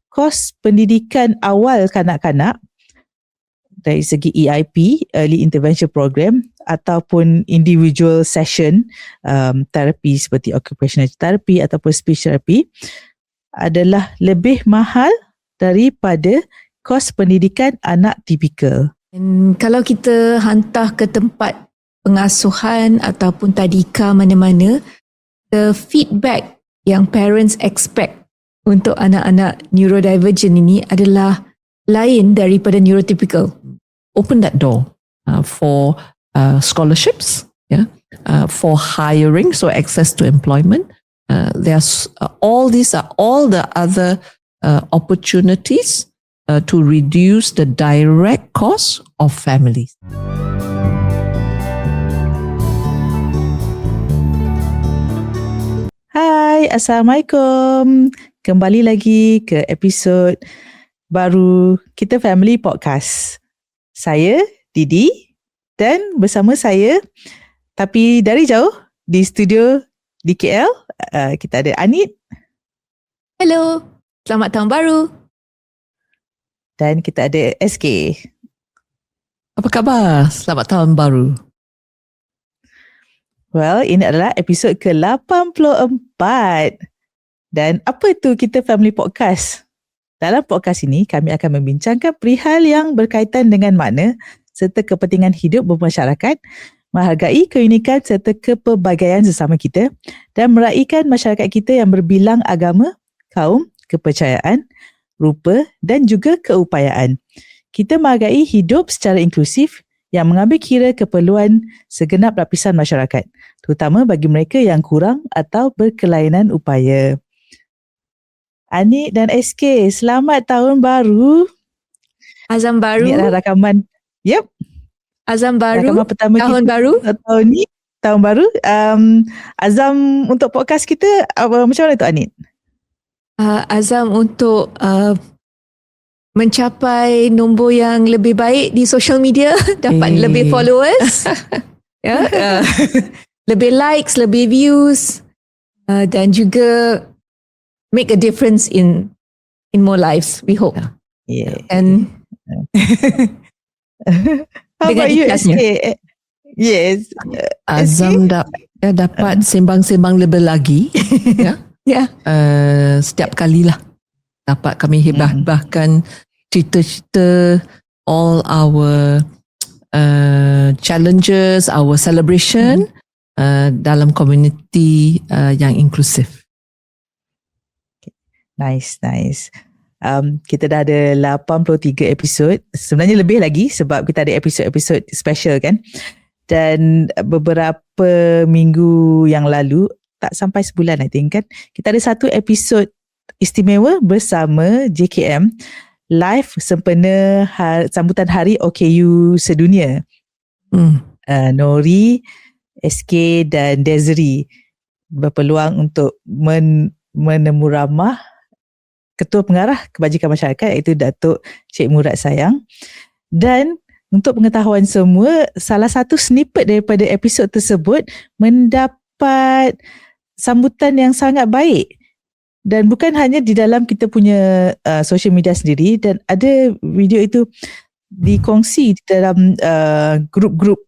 kos pendidikan awal kanak-kanak dari segi EIP, Early Intervention Program, ataupun individual session terapi seperti occupational therapy ataupun speech therapy adalah lebih mahal daripada kos pendidikan anak tipikal. Dan kalau kita hantar ke tempat pengasuhan ataupun tadika mana-mana, the feedback yang parents expect untuk anak-anak neurodivergent ini adalah lain daripada neurotypical. Open that door for scholarships, for hiring, so access to employment. There's all these are all the other opportunities to reduce the direct cost of families. Hai, Assalamualaikum. Kembali lagi ke episod baru Kita Family Podcast. Saya Didi dan bersama saya tapi dari jauh di studio di KL, kita ada Anit. Hello, selamat tahun baru. Dan kita ada SK. Apa khabar? Selamat tahun baru. Well, ini adalah episod ke-84. Dan apa itu Kita Family Podcast? Dalam podcast ini, kami akan membincangkan perihal yang berkaitan dengan makna serta kepentingan hidup bermasyarakat, menghargai keunikan serta kepelbagaian sesama kita dan meraihkan masyarakat kita yang berbilang agama, kaum, kepercayaan, rupa dan juga keupayaan. Kita menghargai hidup secara inklusif yang mengambil kira keperluan segenap lapisan masyarakat, terutama bagi mereka yang kurang atau berkelainan upaya. Anik dan SK, selamat tahun baru. Azam baru. Ini adalah rakaman. Yep. Azam baru. Rakaman pertama tahun kita baru. Tahun ni, tahun baru. Azam untuk podcast kita macam mana tu Anik? Azam untuk mencapai nombor yang lebih baik di social media, dapat lebih followers, lebih likes, lebih views, dan juga make a difference in more lives, we hope. Yeah. And how about you, SK? Yes. Azam dapat sembang-sembang lebih lagi. Setiap kalilah dapat kami hibah-hibahkan cerita-cerita all our challenges, our celebration dalam community yang inklusif. Nice. Kita dah ada 83 episod. Sebenarnya lebih lagi sebab kita ada episod-episod special kan. Dan beberapa minggu yang lalu, tak sampai sebulan I think kan, kita ada satu episod istimewa bersama JKM live sempena sambutan Hari OKU sedunia. Nori, SK dan Desiree berpeluang untuk menemu ramah Ketua Pengarah Kebajikan Masyarakat iaitu Datuk Cik Murad Sayang. Dan untuk pengetahuan semua, salah satu snippet daripada episod tersebut mendapat sambutan yang sangat baik. Dan bukan hanya di dalam kita punya social media sendiri, dan ada video itu dikongsi di dalam grup-grup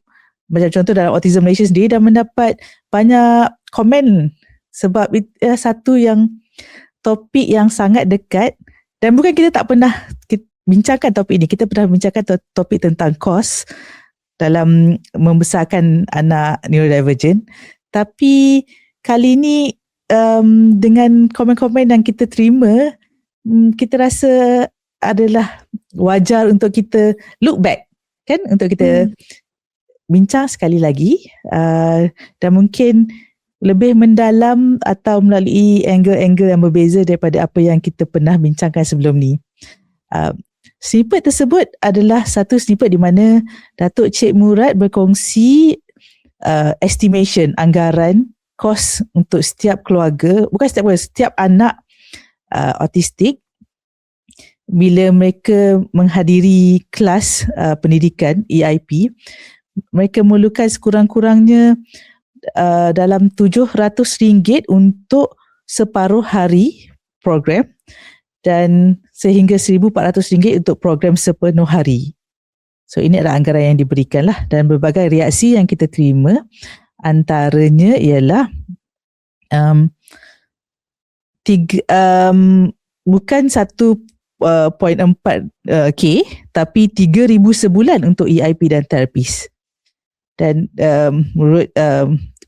macam contoh dalam Autism Malaysia sendiri dan mendapat banyak komen sebab itu satu yang topik yang sangat dekat dan bukan kita tak pernah bincangkan topik ini. Kita pernah bincangkan topik tentang kos dalam membesarkan anak neurodivergent. Tapi kali ini dengan komen-komen yang kita terima, kita rasa adalah wajar untuk kita look back kan, untuk kita bincang sekali lagi dan mungkin lebih mendalam atau melalui angle-angle yang berbeza daripada apa yang kita pernah bincangkan sebelum ni. Snippet tersebut adalah satu snippet di mana Datuk Cik Murad berkongsi estimation anggaran kos untuk setiap keluarga, bukan setiap keluarga, setiap anak autistik bila mereka menghadiri kelas pendidikan EIP. Mereka memerlukan sekurang-kurangnya dalam RM700 untuk separuh hari program dan sehingga RM1,400 untuk program sepenuh hari. So ini adalah anggaran yang diberikan lah, dan berbagai reaksi yang kita terima antaranya ialah bukan 1.4K tapi 3,000 sebulan untuk EIP dan terapis. Dan menurut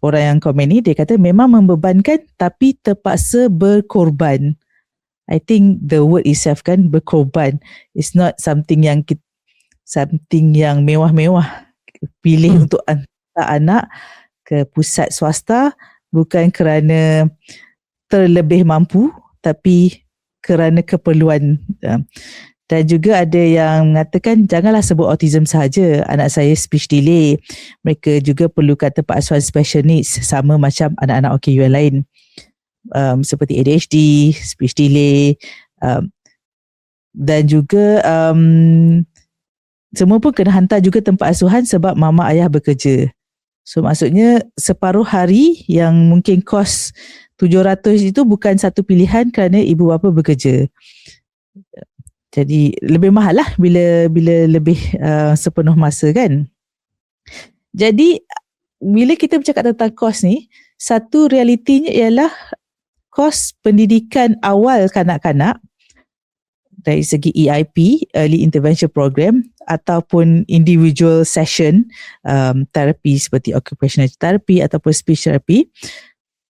orang yang komen ni, dia kata memang membebankan tapi terpaksa berkorban. I think the word itself kan, berkorban, is not something yang mewah-mewah. Pilih untuk hantar anak ke pusat swasta bukan kerana terlebih mampu tapi kerana keperluan. Dan juga ada yang mengatakan janganlah sebut autism sahaja, anak saya speech delay, mereka juga perlukan tempat asuhan special needs sama macam anak-anak OKU yang lain, seperti ADHD, speech delay, dan juga semua pun kena hantar juga tempat asuhan sebab mama ayah bekerja. So maksudnya separuh hari yang mungkin kos 700 itu bukan satu pilihan kerana ibu bapa bekerja. Jadi lebih mahal lah bila lebih sepenuh masa kan. Jadi bila kita bercakap tentang kos ni, satu realitinya ialah kos pendidikan awal kanak-kanak dari segi EIP, Early Intervention Program, ataupun individual session terapi seperti occupational therapy ataupun speech therapy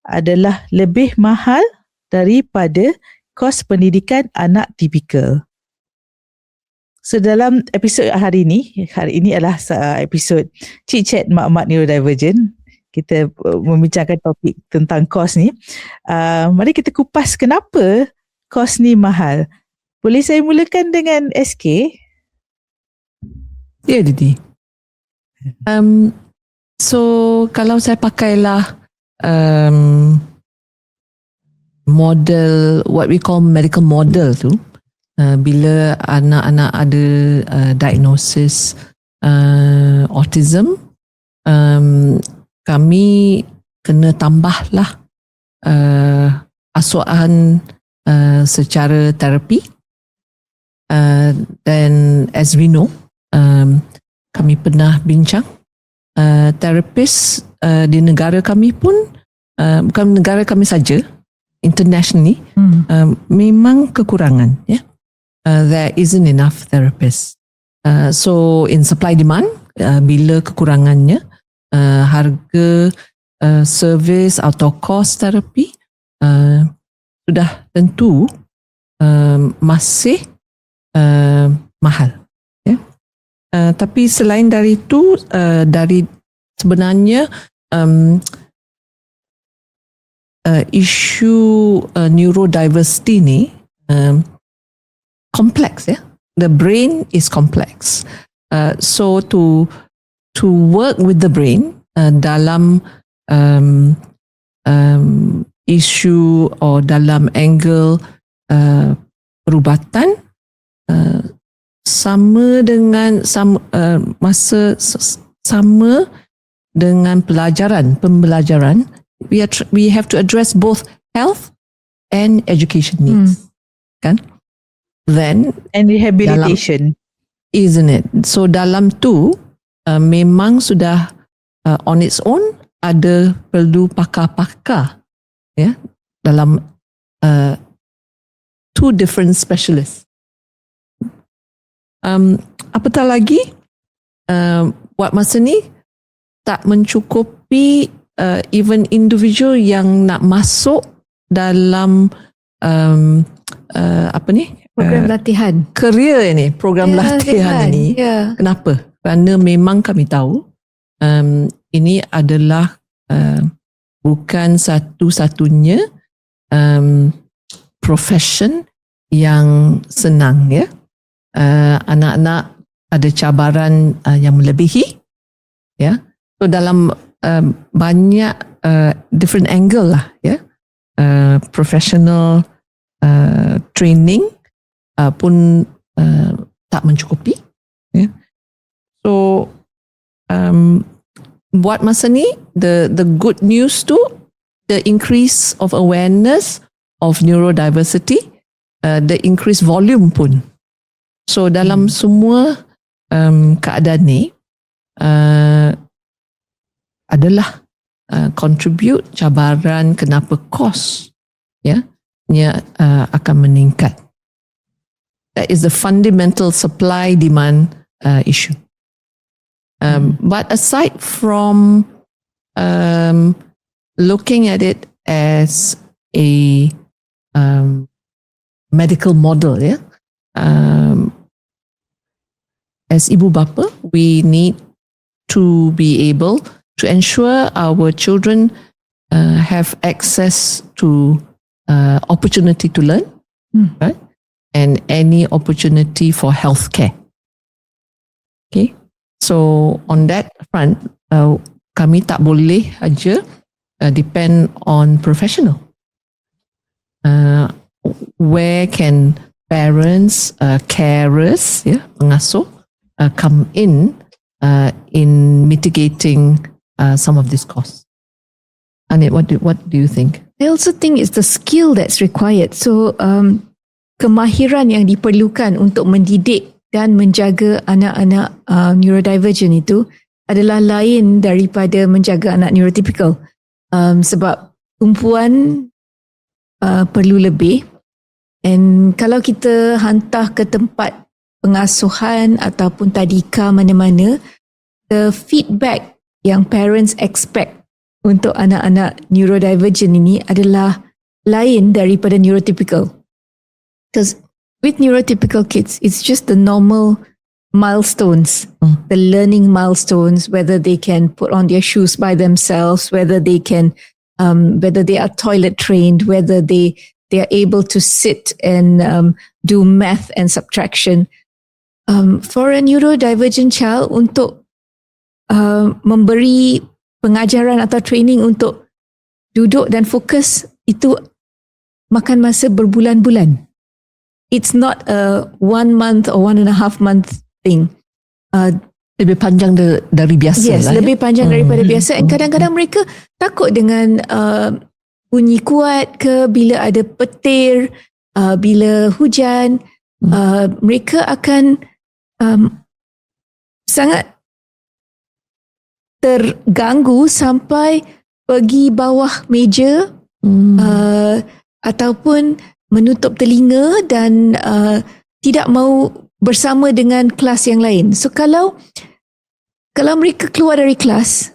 adalah lebih mahal daripada kos pendidikan anak tipikal. So dalam episod hari ini adalah episod Chit Chat Mak-Mak Neurodivergent. Kita membincangkan topik tentang kos ni. Mari kita kupas kenapa kos ni mahal. Boleh saya mulakan dengan SK? Ya, Didi. So kalau saya pakailah model, what we call medical model tu, bila anak-anak ada diagnosis autism, kami kena tambahlah asuhan secara terapi. Dan as we know, kami pernah bincang, terapis di negara kami pun, bukan negara kami saja, internationally, memang kekurangan. There isn't enough therapists. So in supply demand, bila kekurangannya, harga service atau cost terapi sudah tentu masih mahal. Tapi selain dari itu, dari sebenarnya isu neurodiversity ni complex, ya. The brain is complex. So to work with the brain dalam isu or dalam angle perubatan, sama dengan pembelajaran, we have to address both health and education needs, kan? Then And rehabilitation, isn't it? So dalam tu memang sudah on its own ada perlu pakar-pakar, ya, dalam two different specialists. Apatah lagi, buat masa ni tak mencukupi even individual yang nak masuk dalam program latihan, career ini, program latihan ini. Kenapa? Kerana memang kami tahu ini adalah bukan satu-satunya profession yang senang, ya. Anak-anak ada cabaran yang melebihi, ya. So dalam banyak different angle lah, ya. Professional training pun tak mencukupi, ya. So buat masa ni, the good news tu, the increase of awareness of neurodiversity the increased volume pun. So dalam semua keadaan ni adalah contribute cabaran kenapa kos akan meningkat. That is the fundamental supply demand issue. But aside from looking at it as a medical model, as ibu bapa, we need to be able to ensure our children have access to opportunity to learn, right? And any opportunity for healthcare. Okay, so on that front, kami tak boleh aja depend on professional. Where can parents, carers, pengasuh, come in mitigating some of this cost? Anit, what do you think? I also think it's the skill that's required. So kemahiran yang diperlukan untuk mendidik dan menjaga anak-anak neurodivergent itu adalah lain daripada menjaga anak neurotypical. Sebab tumpuan perlu lebih. And kalau kita hantar ke tempat pengasuhan ataupun tadika mana-mana, the feedback yang parents expect untuk anak-anak neurodivergent ini adalah lain daripada neurotypical. Because with neurotypical kids, it's just the normal milestones, the learning milestones, whether they can put on their shoes by themselves, whether they can, whether they are toilet trained, whether they are able to sit and do math and subtraction. For a neurodivergent child, untuk memberi pengajaran atau training untuk duduk dan fokus, itu makan masa berbulan-bulan. It's not a 1 month or 1.5 month thing. Lebih panjang dari biasa. Yes, lebih panjang daripada biasa. And kadang-kadang mereka takut dengan bunyi kuat ke, bila ada petir, bila hujan, mereka akan sangat terganggu sampai pergi bawah meja ataupun menutup telinga dan tidak mau bersama dengan kelas yang lain. So kalau mereka keluar dari kelas,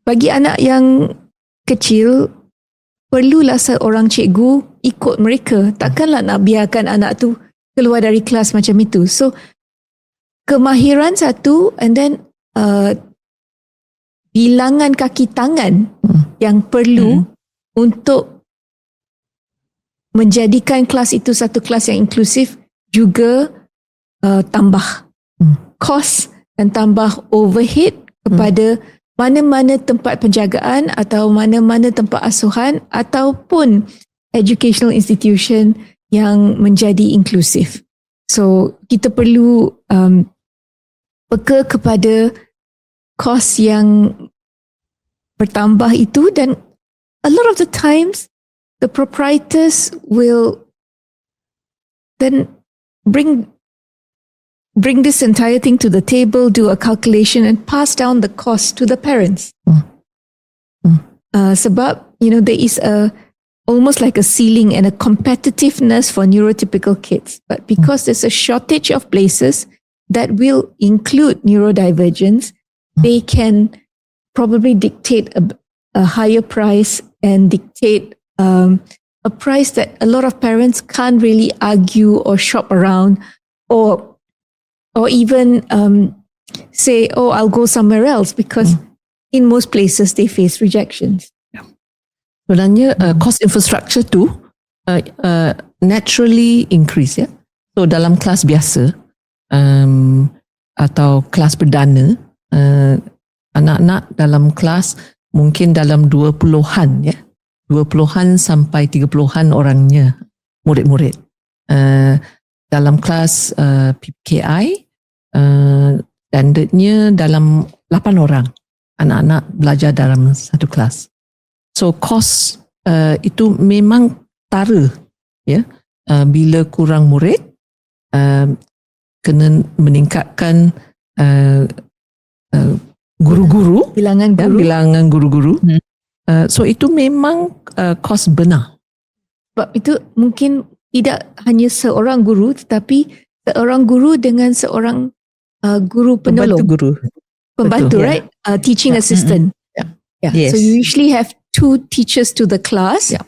bagi anak yang kecil, perlulah seorang cikgu ikut mereka. Takkanlah nak biarkan anak tu keluar dari kelas macam itu. So kemahiran satu, and then bilangan kaki tangan yang perlu untuk menjadikan kelas itu satu kelas yang inklusif juga tambah kos dan tambah overhead kepada mana-mana tempat penjagaan atau mana-mana tempat asuhan ataupun educational institution yang menjadi inklusif. So kita perlu peka kepada kos yang bertambah itu, dan a lot of the times the proprietors will then bring this entire thing to the table, do a calculation and pass down the cost to the parents. Sebab, there is almost like a ceiling and a competitiveness for neurotypical kids. But because there's a shortage of places that will include neurodivergence, they can probably dictate a higher price and dictate a price that a lot of parents can't really argue or shop around, or even say, oh, I'll go somewhere else, because in most places they face rejections. Sebenarnya cost infrastructure tu naturally increase, ya. So dalam kelas biasa atau kelas perdana, anak-anak dalam kelas mungkin dalam 20-an, ya. 20-an sampai 30-an orangnya murid-murid. Dalam kelas PPKI, standardnya dalam 8 orang anak-anak belajar dalam satu kelas. So cost itu memang tara bila kurang murid, kena meningkatkan guru-guru, Bilangan guru. bilangan guru-guru. So itu memang kos benar. Sebab itu mungkin tidak hanya seorang guru, tetapi seorang guru dengan seorang guru Pembantu penolong. guru. Pembantu, Betul. right? Teaching assistant. Yeah. Yes. So you usually have 2 teachers to the class. Yeah.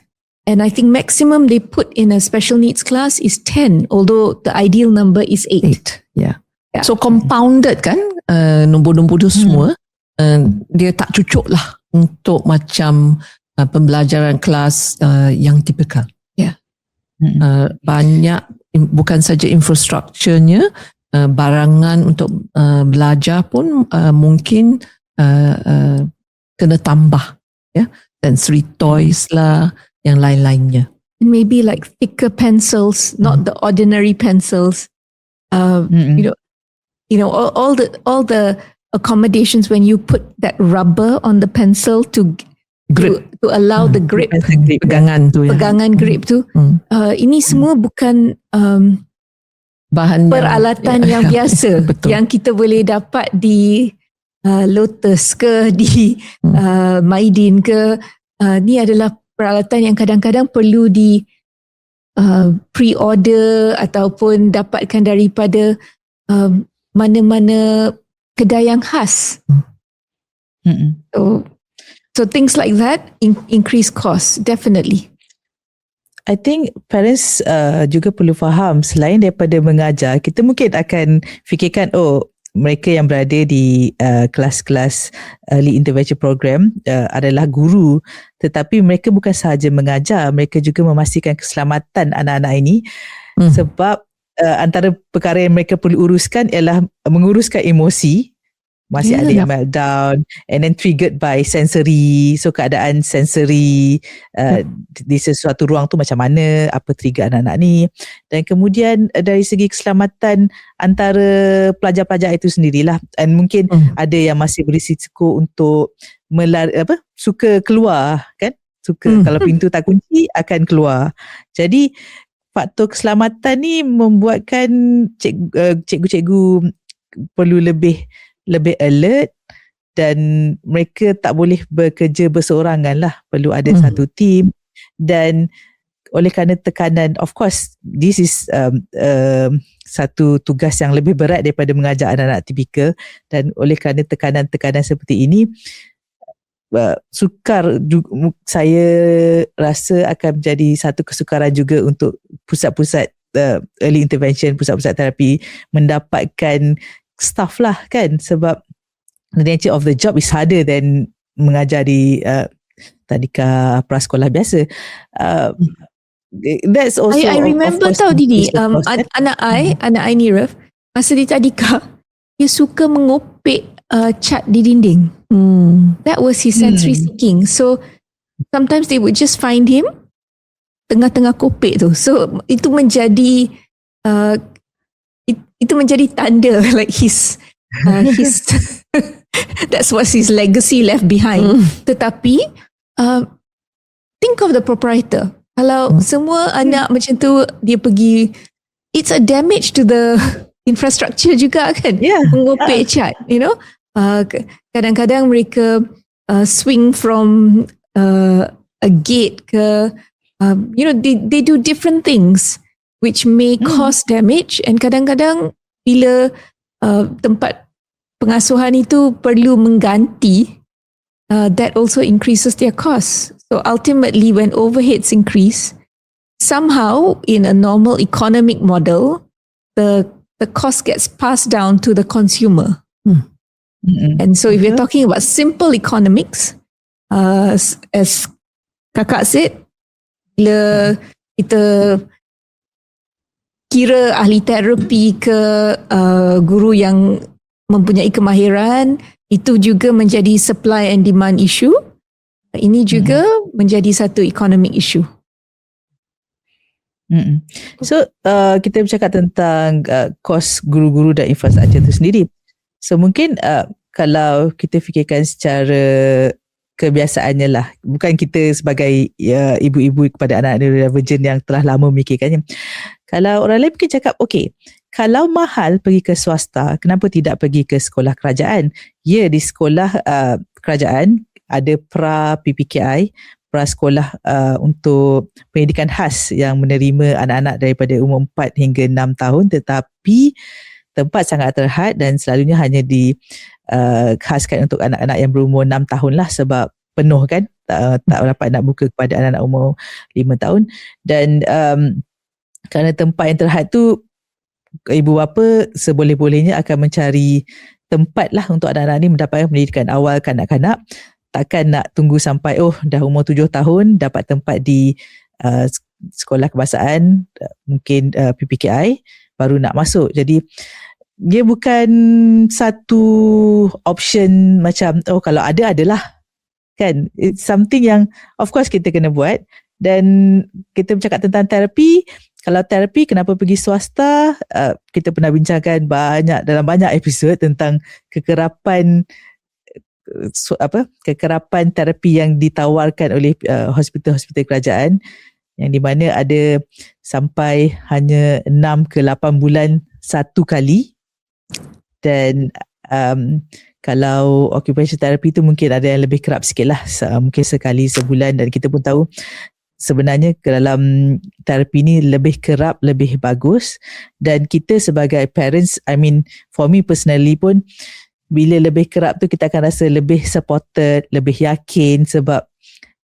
And I think maximum they put in a special needs class is 10, although the ideal number is 8. 8. Yeah. Yeah. So compounded kan, nombor-nombor tu semua, dia tak cukup lah untuk macam pembelajaran kelas yang tipikal. Banyak, bukan saja infrastrukturnya, barangan untuk belajar pun mungkin kena tambah, sensory toys lah, yang lain-lainnya. And maybe like thicker pencils, not the ordinary pencils. You know, all the accommodations when you put that rubber on the pencil to Grip. to allow the grip, Pegangan tu ya. pegangan grip tu. Ini semua bukan Bahan peralatan yang biasa Betul. yang kita boleh dapat di Lotus ke, di Maidin ke. Ni adalah peralatan yang kadang-kadang perlu di pre-order ataupun dapatkan daripada mana-mana kedai yang khas. So things like that increase cost, definitely. I think parents juga perlu faham, selain daripada mengajar, kita mungkin akan fikirkan, mereka yang berada di kelas-kelas early intervention program adalah guru, tetapi mereka bukan sahaja mengajar, mereka juga memastikan keselamatan anak-anak ini. Sebab antara perkara yang mereka perlu uruskan ialah menguruskan emosi. Masih ada yang meltdown and then triggered by sensory. So keadaan sensory di sesuatu ruang tu macam mana, apa trigger anak-anak ni. Dan kemudian dari segi keselamatan antara pelajar-pelajar itu sendirilah. And mungkin ada yang masih berisiko untuk suka keluar kan. Kalau pintu tak kunci akan keluar. Jadi faktor keselamatan ni membuatkan cikgu-cikgu perlu lebih alert, dan mereka tak boleh bekerja berseorangan lah, perlu ada satu team. Dan oleh kerana tekanan, of course this is satu tugas yang lebih berat daripada mengajar anak-anak tipikal, dan oleh kerana tekanan-tekanan seperti ini, saya rasa akan menjadi satu kesukaran juga untuk pusat-pusat early intervention, pusat-pusat terapi mendapatkan staff lah kan, sebab the nature of the job is harder than mengajar di tadika prasekolah biasa. That's also I remember tau Didi, anak I ni Ref, masa di tadika dia suka mengopek cat di dinding. That was his sensory seeking. So sometimes they would just find him tengah-tengah kopek tu. So itu menjadi itu menjadi tanda like his that's what his legacy left behind. Tetapi think of the proprietor. Kalau semua anak macam tu dia pergi, it's a damage to the infrastructure juga kan. Mengopek cat, you know. Kadang-kadang mereka swing from a gate ke, you know, they do different things which may cause damage, and kadang-kadang bila tempat pengasuhan itu perlu mengganti, that also increases their cost. So ultimately when overheads increase, somehow in a normal economic model, the cost gets passed down to the consumer. And so if you're talking about simple economics, as kakak said, bila kita kira ahli terapi ke guru yang mempunyai kemahiran, itu juga menjadi supply and demand issue. Ini juga menjadi satu economic issue. So kita bercakap tentang kos guru-guru dan infrastruktur itu sendiri. So mungkin kalau kita fikirkan secara kebiasaannya lah. Bukan kita sebagai ibu-ibu kepada anak neurodivergent yang telah lama memikirkannya. Kalau orang lain mungkin cakap, okay, kalau mahal pergi ke swasta, kenapa tidak pergi ke sekolah kerajaan? Ya, di sekolah kerajaan ada pra-PPKI, pra-sekolah untuk pendidikan khas yang menerima anak-anak daripada umur 4 hingga 6 tahun, tetapi tempat sangat terhad dan selalunya hanya khaskan untuk anak-anak yang berumur 6 tahun lah, sebab penuh kan, tak dapat nak buka kepada anak-anak umur 5 tahun. Dan kerana tempat yang terhad tu, ibu bapa seboleh-bolehnya akan mencari tempat lah untuk anak-anak ni mendapatkan pendidikan awal kanak-kanak. Takkan nak tunggu sampai dah umur 7 tahun dapat tempat di sekolah kebangsaan, mungkin PPKI, baru nak masuk. Jadi dia bukan satu option macam kalau adalah kan. It's something yang of course kita kena buat. Dan kita bercakap tentang terapi. Kalau terapi, kenapa pergi swasta? Kita pernah bincangkan dalam banyak episod tentang kekerapan terapi yang ditawarkan oleh hospital-hospital kerajaan, yang di mana ada sampai hanya 6 ke 8 bulan satu kali. Dan kalau occupational therapy tu mungkin ada yang lebih kerap sikit lah, mungkin sekali sebulan. Dan kita pun tahu sebenarnya ke dalam terapi ni lebih kerap, lebih bagus. Dan kita sebagai parents, for me personally pun, bila lebih kerap tu kita akan rasa lebih supported, lebih yakin, sebab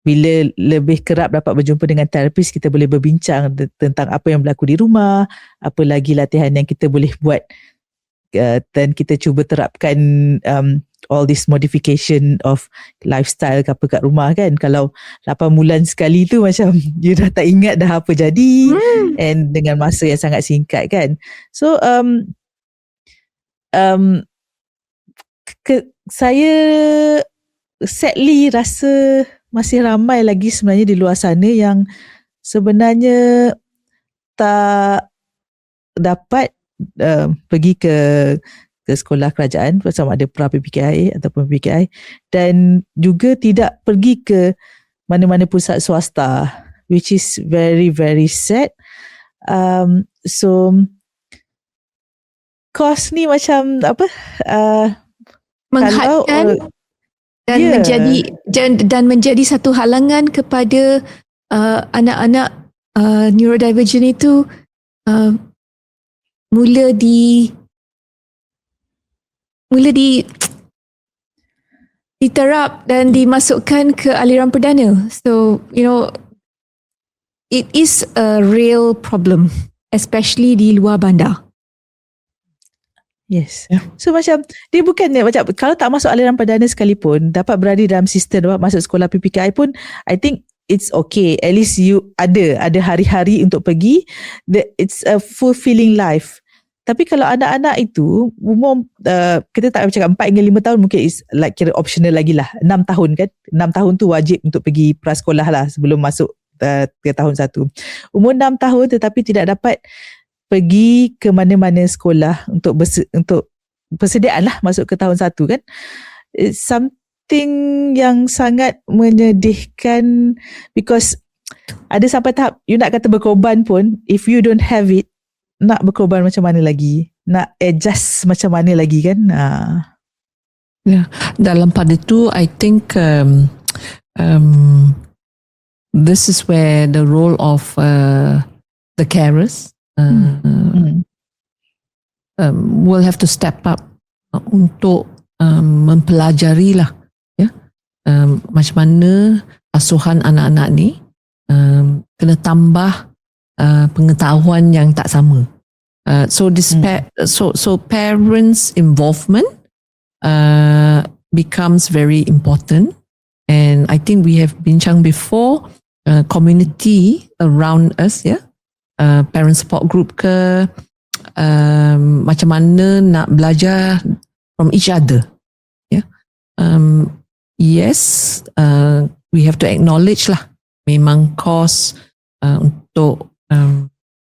bila lebih kerap dapat berjumpa dengan terapis, kita boleh berbincang tentang apa yang berlaku di rumah, apa lagi latihan yang kita boleh buat, dan kita cuba terapkan all this modification of lifestyle ke apa kat rumah kan. Kalau 8 bulan sekali tu macam you dah tak ingat dah apa jadi, and dengan masa yang sangat singkat kan. So saya sadly rasa masih ramai lagi sebenarnya di luar sana yang sebenarnya tak dapat pergi ke sekolah kerajaan, sama ada pra-PPKI ataupun PPKI, dan juga tidak pergi ke mana-mana pusat swasta, which is very very sad. So kos ni macam menghadkan dan menjadi satu halangan kepada anak-anak neurodivergent itu mula diterap dan dimasukkan ke aliran perdana. So, it is a real problem, especially di luar bandar. Yes. So macam dia bukannya macam kalau tak masuk aliran perdana sekalipun, dapat berada dalam sistem, dapat masuk sekolah PPKI pun, I think it's okay. At least you ada hari-hari untuk pergi. It's a fulfilling life. Tapi kalau anak-anak itu umur kita tak bercakap 4 hingga 5 tahun, mungkin is like kira optional lagi lah. 6 tahun kan. 6 tahun tu wajib untuk pergi prasekolah lah sebelum masuk ke tahun 1. Umur 6 tahun tetapi tidak dapat pergi ke mana-mana sekolah untuk persediaan lah masuk ke tahun 1 kan. It's something yang sangat menyedihkan, because ada sampai tahap you nak kata berkorban pun, if you don't have it, nak berkorban macam mana lagi, nak adjust macam mana lagi kan. Dalam pada tu I think this is where the role of the carers will have to step up untuk mempelajari lah macam mana asuhan anak-anak ni kena tambah pengetahuan yang tak sama. So parents' involvement becomes very important, and I think we have bincang before, community around us, parent support group ke, macam mana nak belajar from each other. Yes, we have to acknowledge lah, memang kos untuk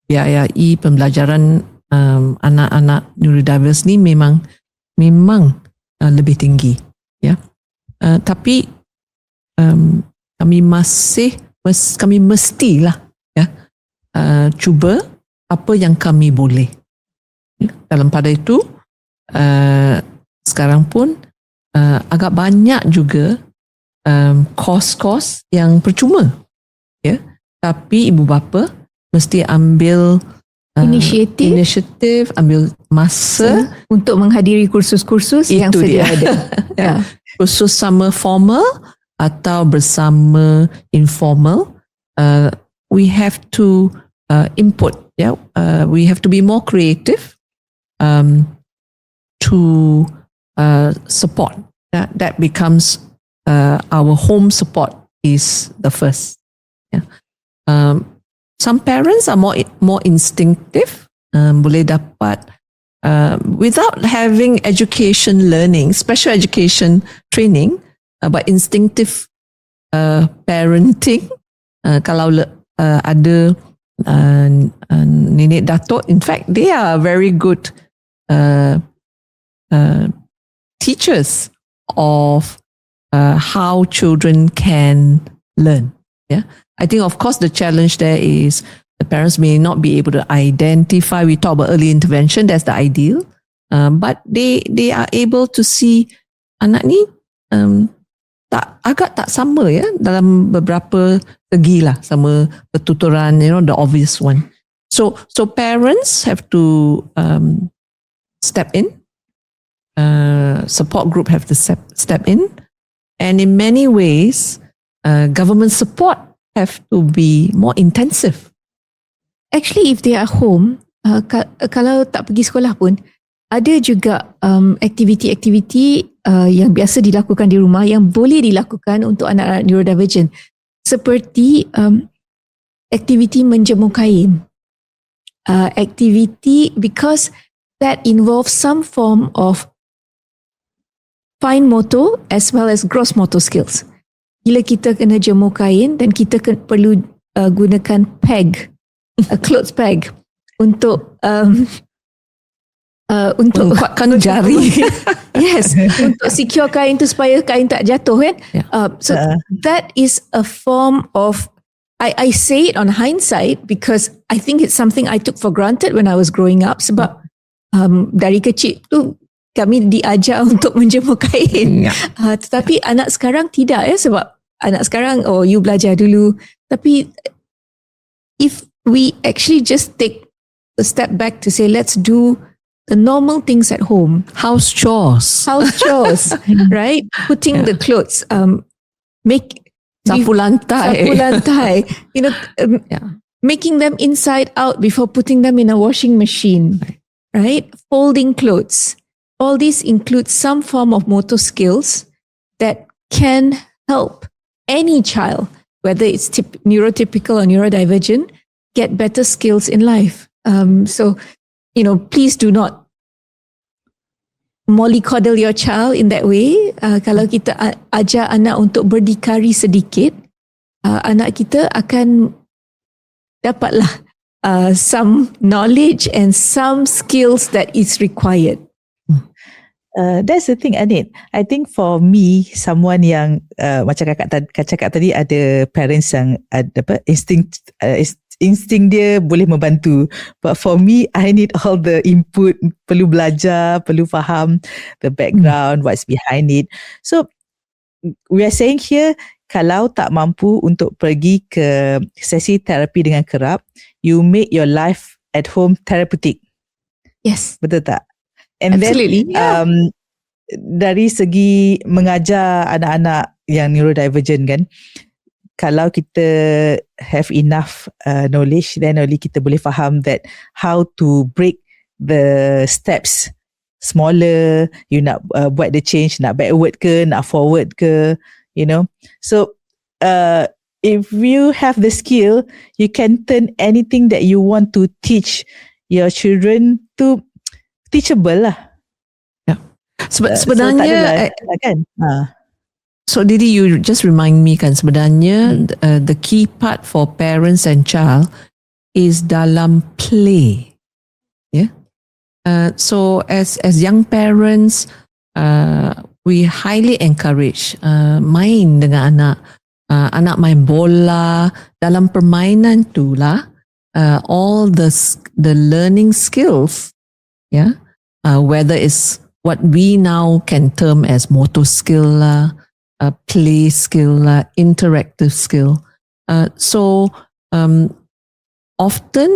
biayai pembelajaran anak-anak neurodiverse ni memang lebih tinggi, tapi kami mestilah cuba apa yang kami boleh. Dalam pada itu sekarang pun agak banyak juga kos-kos yang percuma, ya. Tapi ibu bapa mesti ambil inisiatif, ambil masa untuk menghadiri kursus-kursus yang itu sedia dia. ada. Ya. Kursus sama formal atau bersama informal. We have to input, we have to be more creative to support. That becomes our home support is the first. Some parents are more instinctive, boleh dapat without having education learning, special education training, but instinctive parenting. Kalau ada nenek datuk, in fact they are very good teachers of how children can learn. Yeah, I think of course the challenge there is the parents may not be able to identify. We talk about early intervention, that's the ideal, but they are able to see anak ni agak tak sama, ya, dalam beberapa segi lah, sama pertuturan, the obvious one. So parents have to step in, support group have to step in, and in many ways government support have to be more intensive. Actually, if they are home, kalau tak pergi sekolah pun, ada juga aktiviti-aktiviti yang biasa dilakukan di rumah yang boleh dilakukan untuk anak-anak neurodivergent. Seperti aktiviti menjemur kain. Aktiviti because that involves some form of fine motor as well as gross motor skills. Bila kita kena jemur kain dan kita perlu gunakan peg, a clothes peg untuk kuatkan jari. Yes, untuk secure kain tu supaya kain tak jatuh, kan? So that is a form of, I say it on hindsight because I think it's something I took for granted when I was growing up, sebab dari kecil tu kami diajar untuk menjemur kain. Tetapi anak sekarang tidak, ya, sebab anak sekarang, you belajar dulu. Tapi if we actually just take a step back to say, let's do the normal things at home. House chores, right? Putting the clothes, sapu lantai, making them inside out before putting them in a washing machine, right? Folding clothes. All these include some form of motor skills that can help any child, whether it's neurotypical or neurodivergent, get better skills in life. So, please do not mollycoddle your child in that way. Kalau kita ajar anak untuk berdikari sedikit, anak kita akan dapatlah some knowledge and some skills that is required. That's the thing, Anit. I think for me, someone yang macam kakak cakap tadi, ada parents yang ada insting dia boleh membantu. But for me, I need all the input. Perlu belajar, perlu faham the background, what's behind it. So we are saying here, kalau tak mampu untuk pergi ke sesi terapi dengan kerap, you make your life at home therapeutic. Yes. Betul tak? And absolutely, then dari segi mengajar anak-anak yang neurodivergent kan, kalau kita have enough knowledge, then only kita boleh faham that how to break the steps smaller. You nak buat the change, nak backward ke, nak forward ke, So if you have the skill, you can turn anything that you want to teach your children to teachable lah. Sebenarnya kan. So Didi, you just remind me kan, sebenarnya the key part for parents and child is dalam play. So as young parents, we highly encourage main dengan anak. Anak main bola, dalam permainan tu lah, all the learning skills, whether it's what we now can term as motor skill lah, play skill lah, interactive skill. So often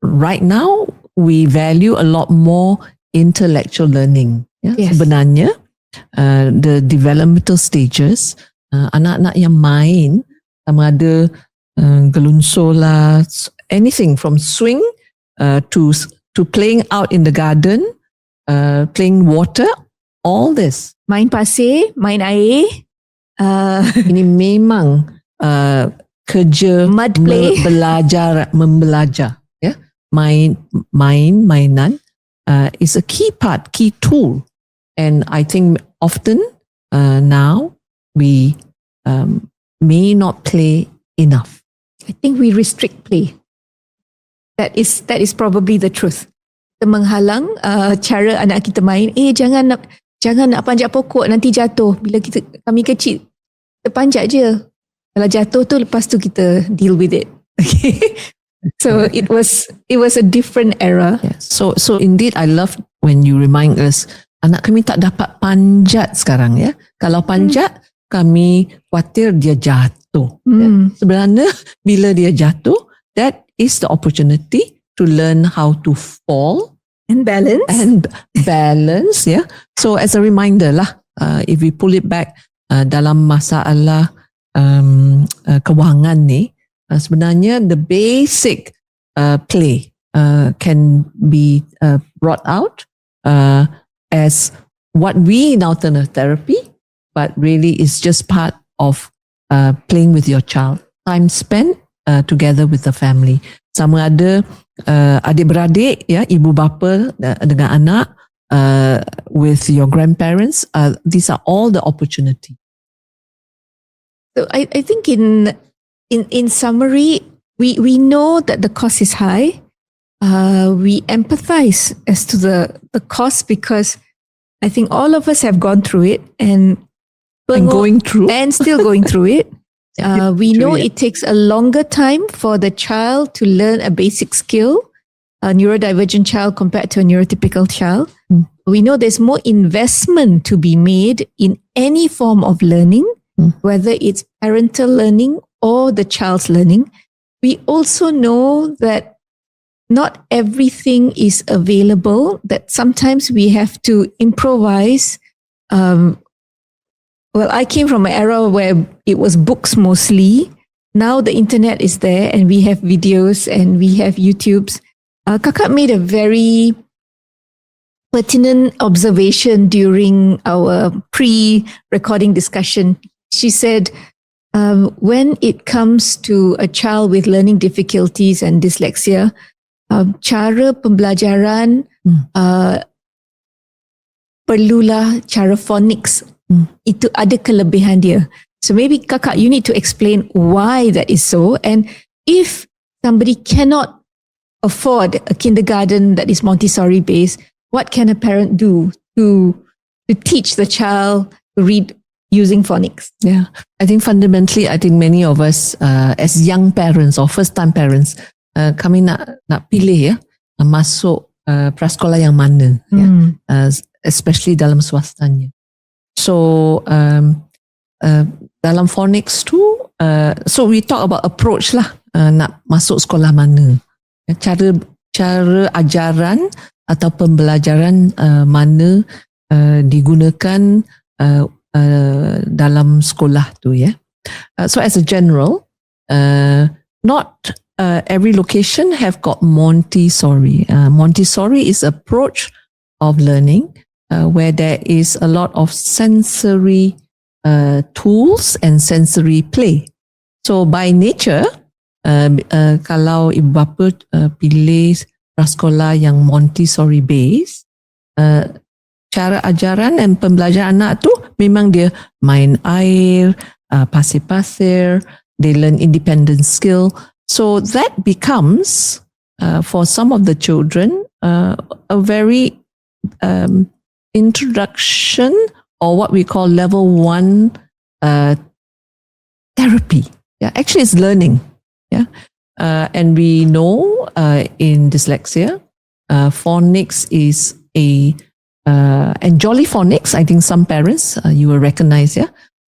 right now we value a lot more intellectual learning. Yes. Sebenarnya the developmental stages, anak-anak yang main sama ada gelunsur lah, anything from swing to playing out in the garden, playing water, all this. Main pasir, main air, Ini memang kerja Mud play. membelajar. Mainan is a key part, key tool. And I think often now we may not play enough. I think we restrict play. That is probably the truth. Kita menghalang cara anak kita main. Jangan nak panjat pokok, nanti jatuh. Bila kami kecil, kita panjat je. Kalau jatuh tu, lepas tu kita deal with it. Okay. So it was a different era. Yeah. So indeed, I love when you remind us, anak kami tak dapat panjat sekarang ya. Kalau panjat, kami khawatir dia jatuh. Ya. Sebenarnya bila dia jatuh, that is the opportunity to learn how to fall And balance. Yeah. So as a reminder lah, if we pull it back dalam masalah kewangan ni, sebenarnya the basic play can be brought out as what we now term as therapy, but really is just part of playing with your child. Time spent together with the family. Sama ada adik-beradik, ya, ibu bapa dengan anak, with your grandparents. These are all the opportunity. So I think in summary, we know that the cost is high. We empathize as to the cost because I think all of us have gone through it and going through and still going through it. We know it takes a longer time for the child to learn a basic skill, a neurodivergent child compared to a neurotypical child. We know there's more investment to be made in any form of learning, whether it's parental learning or the child's learning. We also know that not everything is available, that sometimes we have to improvise. Well, I came from an era where it was books mostly. Now the internet is there and we have videos and we have YouTubes. Kakak made a very pertinent observation during our pre-recording discussion. She said, when it comes to a child with learning difficulties and dyslexia, cara pembelajaran perlulah cara phonics. Itu ada kelebihan dia. So maybe Kakak, you need to explain why that is so. And if somebody cannot afford a kindergarten that is Montessori based, what can a parent do to teach the child to read using phonics? Yeah, I think fundamentally, I think many of us as young parents or first time parents, kami nak pilih ya, masuk prasekolah yang mana, ya, especially dalam swastanya. So dalam phonics tu, so we talk about approach lah, nak masuk sekolah mana, cara ajaran atau pembelajaran mana digunakan dalam sekolah tu ya. So as a general, not every location have got Montessori. Montessori is approach of learning where there is a lot of sensory tools and sensory play. So by nature, kalau ibu bapa pilih prasekolah yang Montessori based, cara ajaran dan pembelajaran anak tu memang dia main air, pasir-pasir, they learn independent skill. So that becomes, for some of the children, a very introduction or what we call level 1 therapy. Yeah, actually it's learning. Yeah, and we know in dyslexia, phonics is and Jolly Phonics, I think some parents, you will recognize,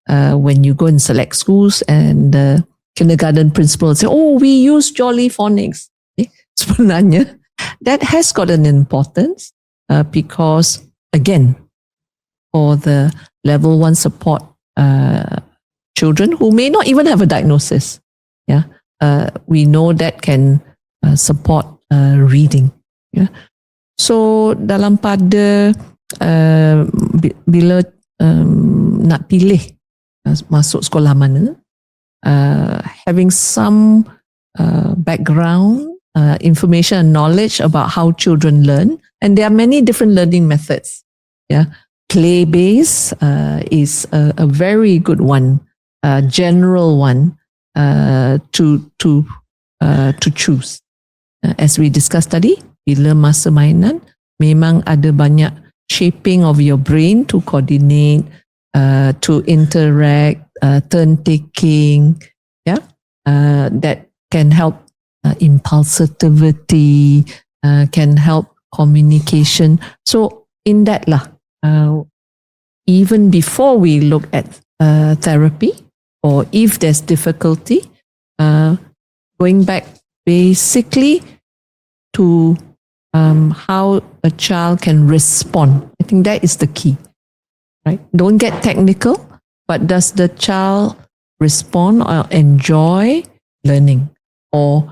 when you go in select schools and the kindergarten principal say, oh, we use Jolly Phonics. Sebenarnya, that has got an importance because, again, for the level 1 support children who may not even have a diagnosis, we know that can support reading. Yeah. So dalam pada bila nak pilih masuk sekolah mana, having some background information and knowledge about how children learn, and there are many different learning methods. Yeah, play based is a very good one, general one to choose. As we discussed tadi, bila masa mainan memang ada banyak shaping of your brain to coordinate, to interact, turn taking, that can help impulsivity, can help communication. So in that lah, even before we look at therapy, or if there's difficulty, going back basically to how a child can respond. I think that is the key, right? Don't get technical, but does the child respond or enjoy learning? Or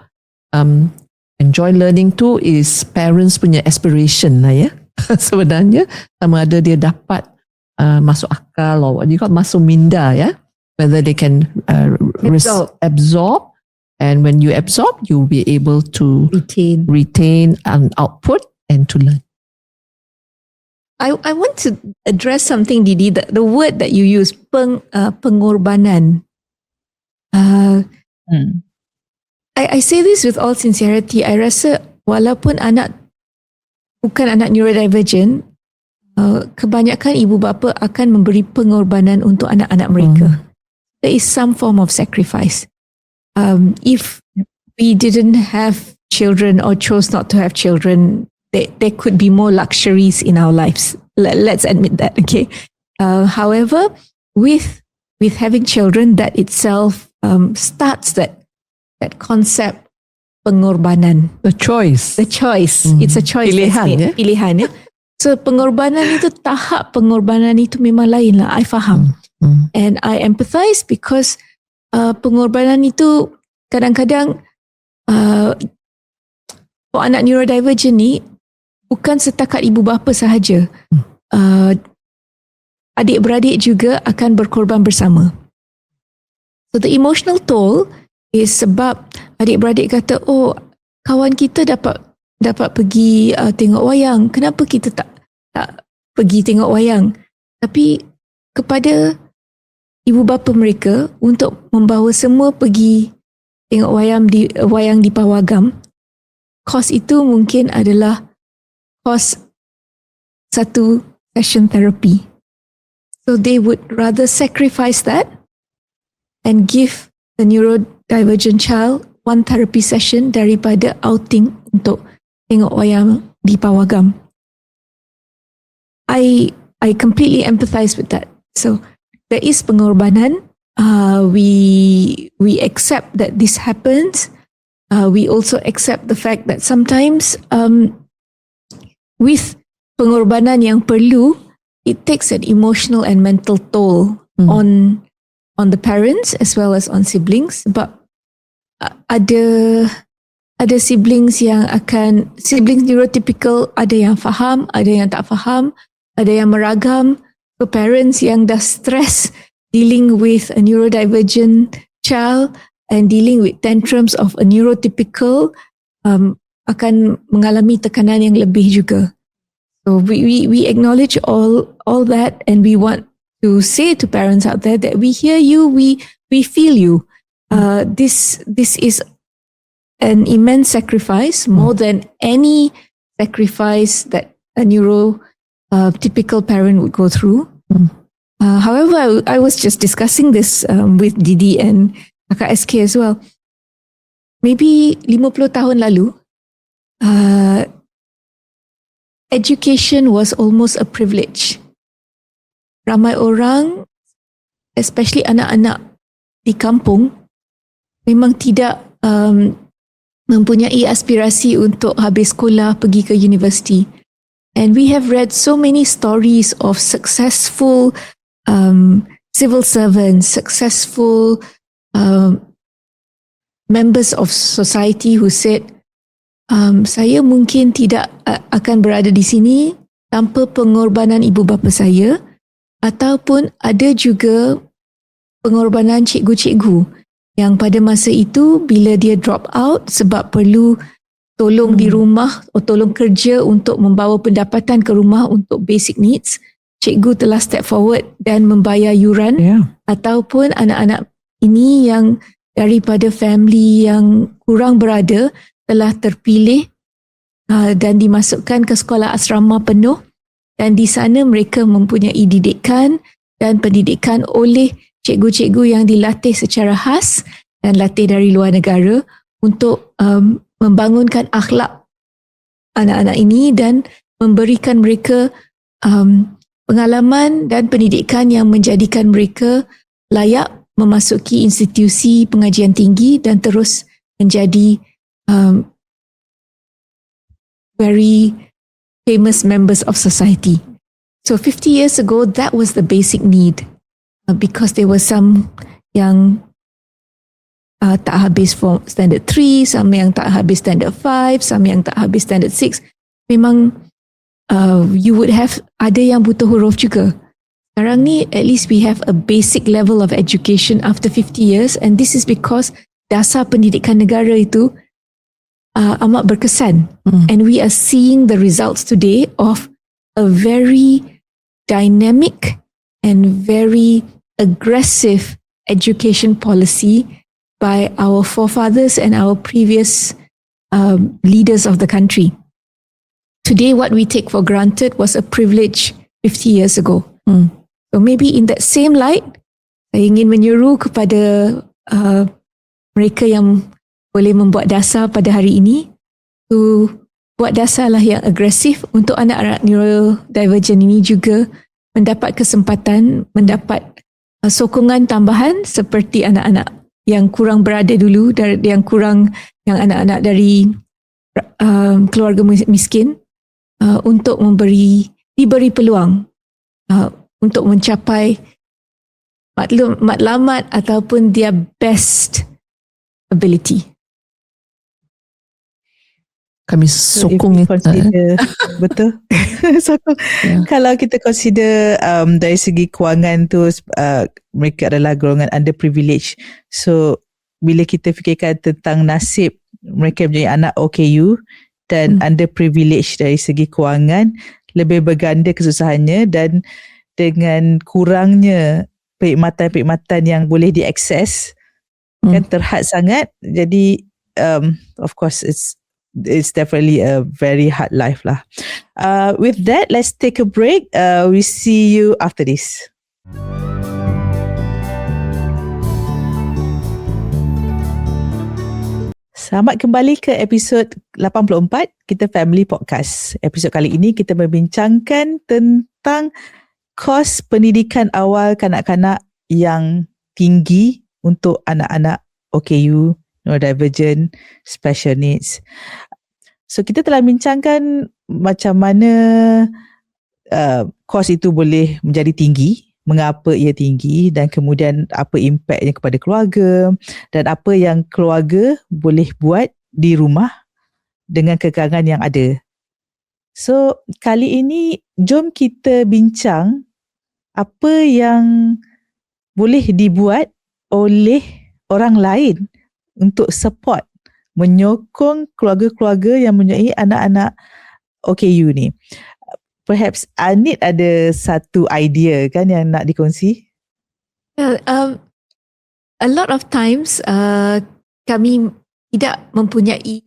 enjoy learning too is parents punya aspiration lah, ya. Sebenarnya sama ada dia dapat masuk akal or what you call masuk minda, ya. Whether they can absorb. And when you absorb, you'll be able to retain an output and to learn. I want to address something, Didi. The word that you use, pengorbanan. I say this with all sincerity. I rasa walaupun bukan anak neurodivergent, kebanyakan ibu bapa akan memberi pengorbanan untuk anak-anak mereka. There is some form of sacrifice. If we didn't have children or chose not to have children, there could be more luxuries in our lives. Let's admit that, okay? However, with having children, that itself starts that concept pengorbanan. The choice. It's a choice. Pilihan, ya. So pengorbanan itu, tahap pengorbanan itu memang lain lah. I faham. And I empathize because pengorbanan itu kadang-kadang for anak neurodivergent ni bukan setakat ibu bapa sahaja. Adik-beradik juga akan berkorban bersama. So the emotional toll is sebab adik-beradik kata, oh, kawan kita dapat pergi tengok wayang, kenapa kita tak pergi tengok wayang? Tapi kepada ibu bapa mereka untuk membawa semua pergi tengok wayang di Pawagam, kos itu mungkin adalah kos satu session therapy. So they would rather sacrifice that and give the neurodivergent child one therapy session daripada outing untuk tengok wayang di Pawagam. I completely empathize with that. So there is pengorbanan. We accept that this happens. We also accept the fact that sometimes with pengorbanan yang perlu, it takes an emotional and mental toll on the parents as well as on siblings. Sebab ada siblings neurotypical, ada yang faham, ada yang tak faham, ada yang meragam. So parents yang dah stress dealing with a neurodivergent child and dealing with tantrums of a neurotypical akan mengalami tekanan yang lebih juga. So we acknowledge all that, and we want to say to parents out there that we hear you, we feel you. This is an immense sacrifice, more than any sacrifice that a neurotypical parent would go through. However, I was just discussing this with Didi and Kakak SK as well. Maybe 50 tahun lalu, education was almost a privilege. Ramai orang, especially anak-anak di kampung, memang tidak mempunyai aspirasi untuk habis sekolah pergi ke universiti. And we have read so many stories of successful civil servants, successful members of society who said, saya mungkin tidak akan berada di sini tanpa pengorbanan ibu bapa saya, ataupun ada juga pengorbanan cikgu-cikgu yang pada masa itu bila dia drop out sebab perlu tolong di rumah atau tolong kerja untuk membawa pendapatan ke rumah untuk basic needs, cikgu telah step forward dan membayar yuran, ataupun anak-anak ini yang daripada family yang kurang berada telah terpilih dan dimasukkan ke sekolah asrama penuh, dan di sana mereka mempunyai didikan dan pendidikan oleh cikgu-cikgu yang dilatih secara khas dan latih dari luar negara untuk membangunkan akhlak anak-anak ini dan memberikan mereka pengalaman dan pendidikan yang menjadikan mereka layak memasuki institusi pengajian tinggi dan terus menjadi very famous members of society. So 50 years ago, that was the basic need because there were some yang tak habis for standard 3, some yang tak habis standard 5, some yang tak habis standard 6. Memang you would have ada yang buta huruf juga. Sekarang ni at least we have a basic level of education after 50 years, and this is because dasar pendidikan negara itu amat berkesan. And we are seeing the results today of a very dynamic and very aggressive education policy by our forefathers and our previous leaders of the country. Today, what we take for granted was a privilege 50 years ago. So maybe in that same light, saya ingin menyuruh kepada mereka yang boleh membuat dasar pada hari ini to buat dasarlah yang agresif untuk anak-anak neurodivergent ini juga mendapat kesempatan, mendapat sokongan tambahan seperti anak-anak yang kurang berada dulu, yang anak-anak dari keluarga miskin, untuk diberi peluang untuk mencapai matlamat ataupun their best ability. Kami sokong betul. Sokong. Kalau kita consider dari segi kewangan tu, mereka adalah golongan underprivileged. So bila kita fikirkan tentang nasib mereka menjadi anak OKU dan underprivileged dari segi kewangan, lebih berganda kesusahannya, dan dengan kurangnya perkhidmatan-perkhidmatan yang boleh diakses, kan terhad sangat. Jadi of course it's definitely a very hard life lah. With that, let's take a break. We see you after this. Selamat kembali ke episod 84 kita Family Podcast. Episod kali ini kita membincangkan tentang kos pendidikan awal kanak-kanak yang tinggi untuk anak-anak OKU, neurodivergent, special needs. So kita telah bincangkan macam mana kos itu boleh menjadi tinggi, mengapa ia tinggi, dan kemudian apa impaknya kepada keluarga, dan apa yang keluarga boleh buat di rumah dengan kekangan yang ada. So kali ini jom kita bincang apa yang boleh dibuat oleh orang lain untuk support, menyokong keluarga-keluarga yang mempunyai anak-anak OKU ni. Perhaps Anit ada satu idea kan yang nak dikongsi? A lot of times kami tidak mempunyai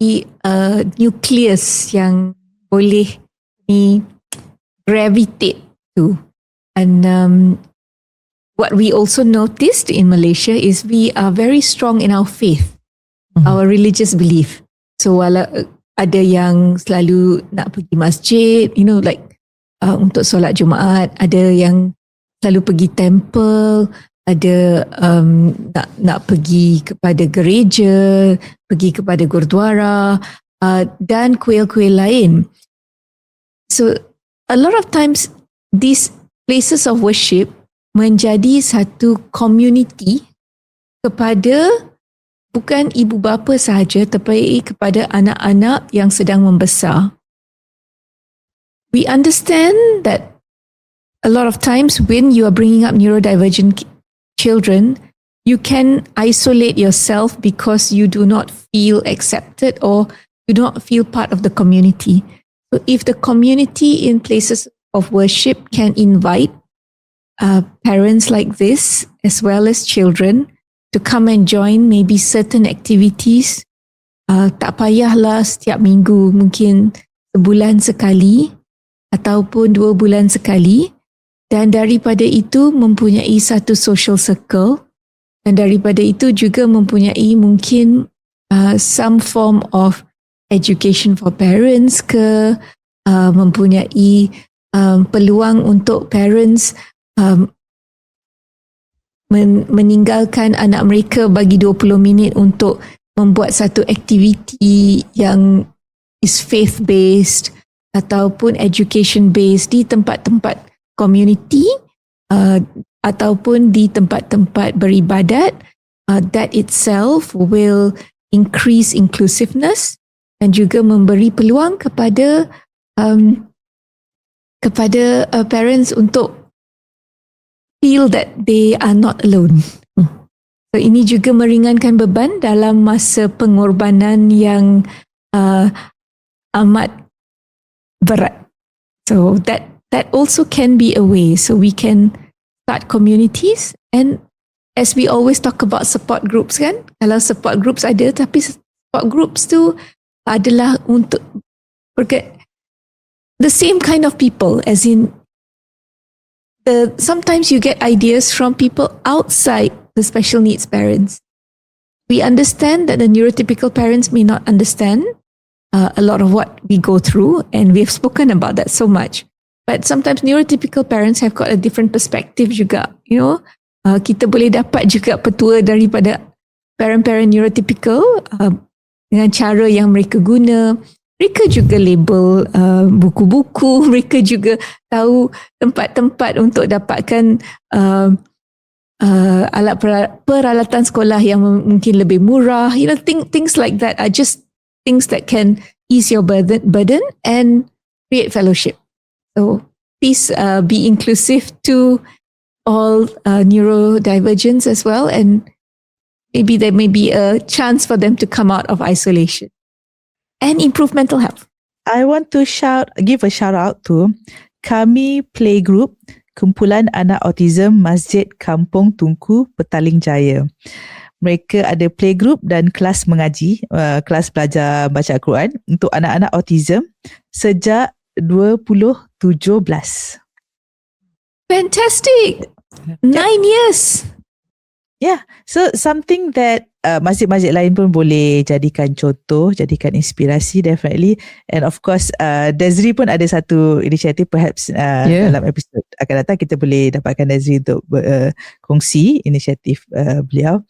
nucleus yang boleh gravitate to. And what we also noticed in Malaysia is we are very strong in our faith, our religious belief. So ada yang selalu nak pergi masjid, like untuk solat Jumaat, ada yang selalu pergi temple, ada nak pergi kepada gereja, pergi kepada gurdwara, dan kuil-kuil lain. So a lot of times these places of worship menjadi satu community kepada bukan ibu bapa sahaja, tetapi kepada anak-anak yang sedang membesar. We understand that a lot of times when you are bringing up neurodivergent children, you can isolate yourself because you do not feel accepted or you do not feel part of the community. So if the community in places of worship can invite parents like this as well as children to come and join maybe certain activities, tak payahlah setiap minggu, mungkin sebulan sekali ataupun 2 bulan sekali, dan daripada itu mempunyai satu social circle, dan daripada itu juga mempunyai mungkin some form of education for parents ke, mempunyai peluang untuk parents meninggalkan anak mereka bagi 20 minit untuk membuat satu aktiviti yang is faith based ataupun education based di tempat-tempat community ataupun di tempat-tempat beribadat. That itself will increase inclusiveness dan juga memberi peluang kepada parents untuk feel that they are not alone. So ini juga meringankan beban dalam masa pengorbanan yang amat berat. So that also can be a way. So we can start communities, and as we always talk about support groups kan, kalau support groups ada, tapi support groups tu adalah untuk the same kind of people, as in sometimes you get ideas from people outside the special needs parents. We understand that the neurotypical parents may not understand a lot of what we go through, and we've spoken about that so much. But sometimes neurotypical parents have got a different perspective juga. Kita boleh dapat juga petua daripada parent-parent neurotypical dengan cara yang mereka guna. Mereka juga label buku-buku, mereka juga tahu tempat-tempat untuk dapatkan alat peralatan sekolah yang mungkin lebih murah. Things like that are just things that can ease your burden and create fellowship. So please be inclusive to all neurodivergents as well, and maybe there may be a chance for them to come out of isolation and improve mental health. I want to give a shout out to Kami Playgroup, Kumpulan Anak Autism Masjid Kampung Tunku, Petaling Jaya. Mereka ada playgroup dan kelas mengaji, kelas belajar baca Al-Quran untuk anak-anak autism sejak 2017. Fantastic! 9 years! Yeah, so something that masjid-masjid lain pun boleh jadikan contoh, jadikan inspirasi definitely. And of course, Desri pun ada satu inisiatif, perhaps dalam episod akan datang kita boleh dapatkan Desri untuk kongsi inisiatif beliau.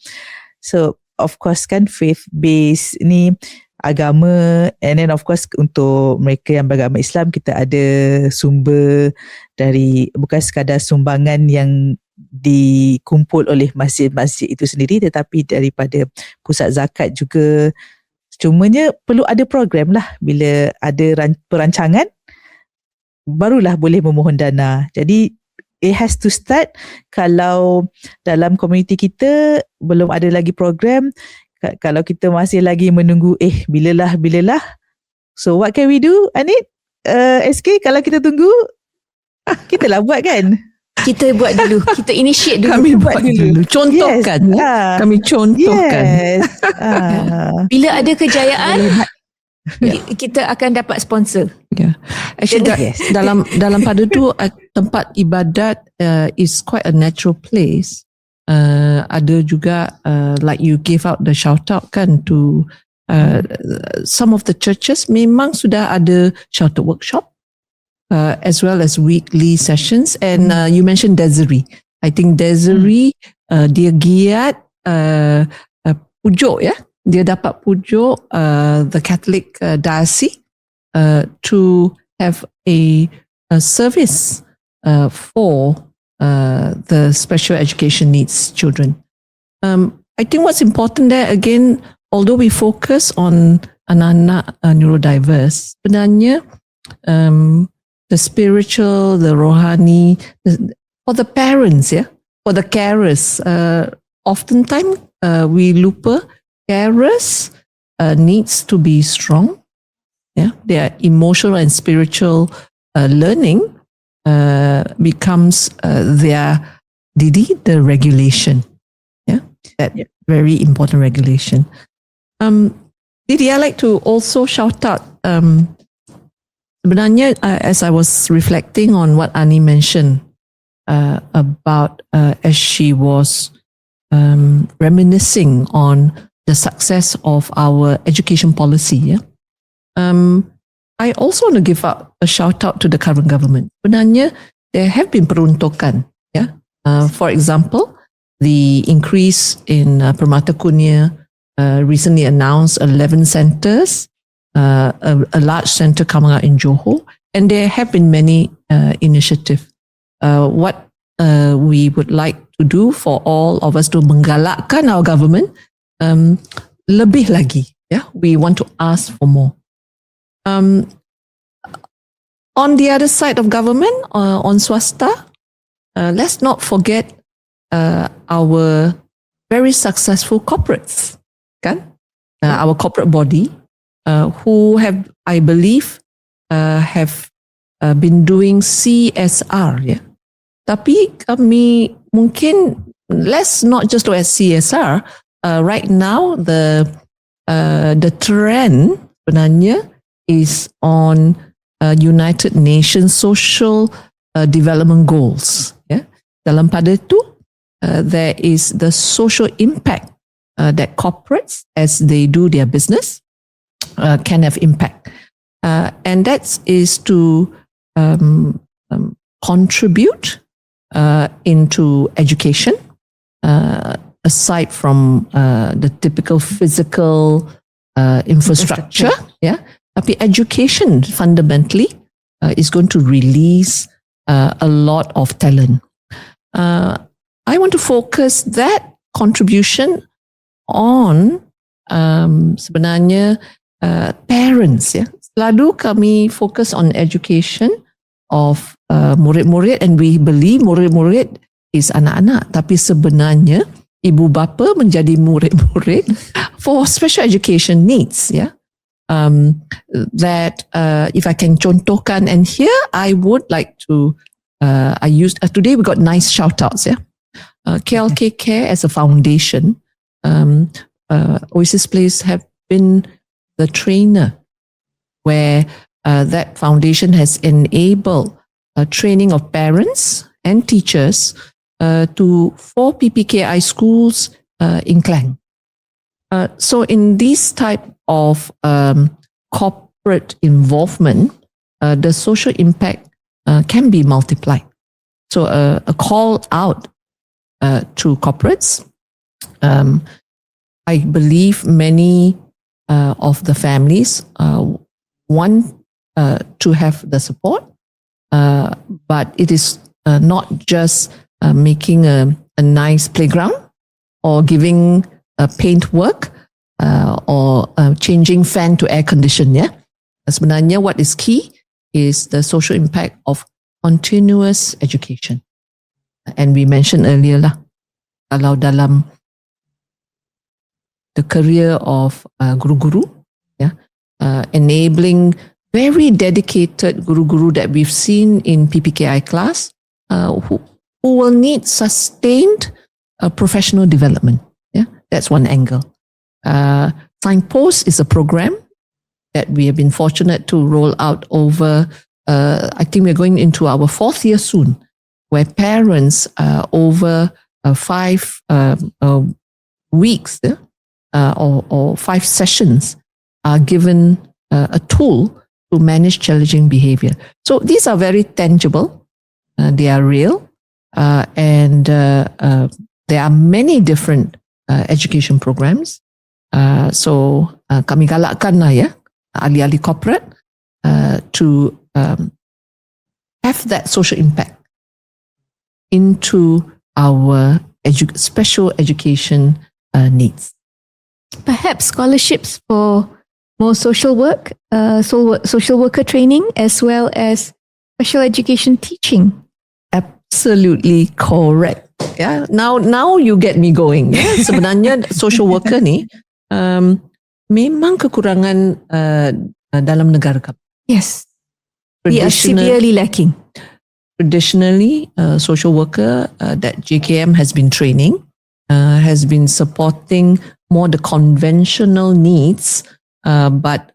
So of course kan faith based ni agama, and then of course untuk mereka yang beragama Islam kita ada sumber dari bukan sekadar sumbangan yang dikumpul oleh masjid-masjid itu sendiri, tetapi daripada pusat zakat juga. Cumanya perlu ada program lah, bila ada perancangan barulah boleh memohon dana. Jadi it has to start. Kalau dalam komuniti kita belum ada lagi program, kalau kita masih lagi menunggu bilalah, so what can we do, Anit? SK, kalau kita tunggu, kita lah buat kan? Kita buat dulu, kita initiate dulu. Kami buat dulu. Contohkan. Yes. Kami contohkan. Yes. Bila ada kejayaan, kita akan dapat sponsor. Yeah. Actually, Yes. dalam pada tu tempat ibadat is quite a natural place. Ada juga like you gave out the shout out kan to some of the churches memang sudah ada shout out workshop as well as weekly sessions, and you mentioned Desiree. I think Desiree dia giat pujuk ya. Dia dapat pujuk the Catholic diocese to have a service for the special education needs children. I think what's important there again, although we focus on anak-anak neurodiverse, sebenarnya the spiritual, the rohani, for the parents, for the carers, oftentimes we lupa carers needs to be strong. Their emotional and spiritual learning becomes their the regulation. That very important regulation. Didi, I like to also shout out. Sebenarnya, as I was reflecting on what Ani mentioned about as she was reminiscing on the success of our education policy. I also want to give out a shout out to the current government. Sebenarnya, there have been peruntukan. For example, the increase in Permata Kurnia recently announced 11 centres, a large centre coming out in Johor, and there have been many initiatives. What we would like to do for all of us to menggalakkan our government, lebih lagi. We want to ask for more. On the other side of government, on swasta, let's not forget our very successful corporates, kan? Our corporate body, who have, I believe, have been doing CSR. Tapi kami mungkin, let's not just look at CSR. Right now, the trend sebenarnya is on United Nations Social Development Goals. Dalam pada itu, there is the social impact that corporates, as they do their business, can have impact. And that is to contribute into education, aside from the typical physical infrastructure. Tapi education fundamentally is going to release a lot of talent. I want to focus that contribution on sebenarnya parents. Selalu kami focus on education of murid-murid, and we believe murid-murid is anak-anak, tapi sebenarnya ibu bapa menjadi murid-murid for special education needs. That if I can contohkan, and here I would like to today we got nice shout outs. KLK Care as a foundation, Oasis Place have been the trainer where that foundation has enabled training of parents and teachers to 4 PPKI schools in Klang. So in this type of corporate involvement, the social impact can be multiplied. So a call out to corporates. I believe many of the families want to have the support, but it is not just making a nice playground or giving paint work or changing fan to air condition. Sebenarnya what is key is the social impact of continuous education. And we mentioned earlier lah, kalau dalam the career of guru-guru, enabling very dedicated guru-guru that we've seen in PPKI class, who will need sustained professional development. That's one angle. Signpost is a program that we have been fortunate to roll out over, I think we're going into our 4th year soon, where parents over 5 weeks or 5 sessions are given a tool to manage challenging behavior. So these are very tangible, they are real, and there are many different education programs. So kami galakkan lah ya, ahli-ahli corporate to have that social impact into our special education needs. Perhaps scholarships for more social work, social worker training, as well as special education teaching. Absolutely correct. Yeah. Now you get me going. Yeah. Sebenarnya social worker ni memang kekurangan dalam negara kami. Yes. We are severely lacking. Traditionally, social worker that JKM has been training has been supporting more the conventional needs, but